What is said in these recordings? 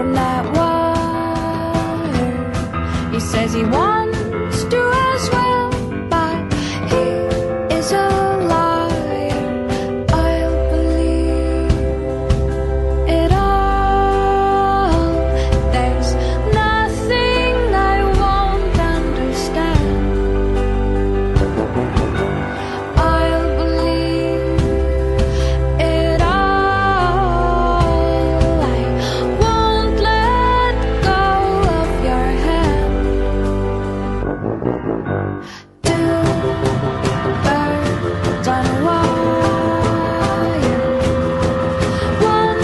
from that wire. He says he wants to as well, but he is a liar. I'll believe it all. There's nothing I won't understand. I'll believe it all. I won't let go of your hand. Two birds on a wire. One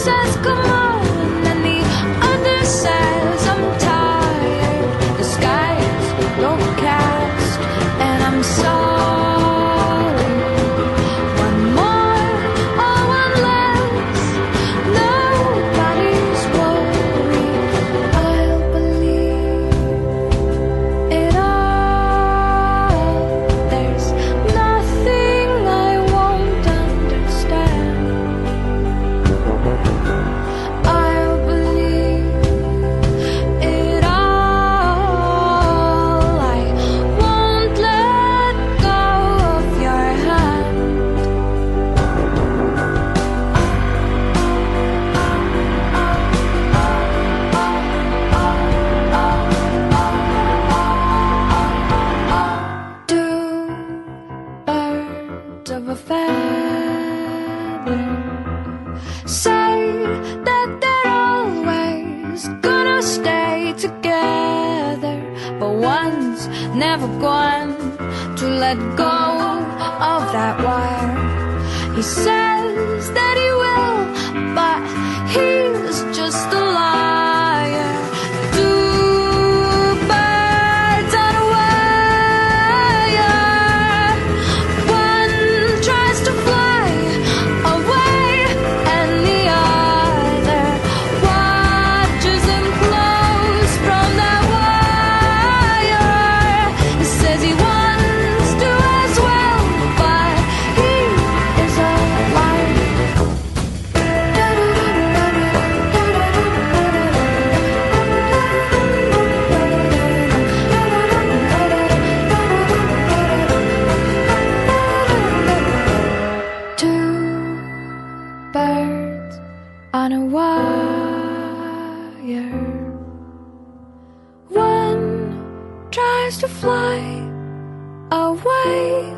says come on, and the other says I'm tired. The sky's overcast, and I'm sorry. One more or one less, nobody's worried. I'll believe it all. There's nothing I won't understand. I'll believe it all. I won't let go of your hand. Two birds of a feather say that they're always gonna stay together, but one's never going to let go of that wire. He says that he will, but he's just a liar. Two birds on a wire. One tries to fly away, and the other watches him close from that wire. He says he wants to as well, but he is a liar. Two birds on a wire. One tries to fly away,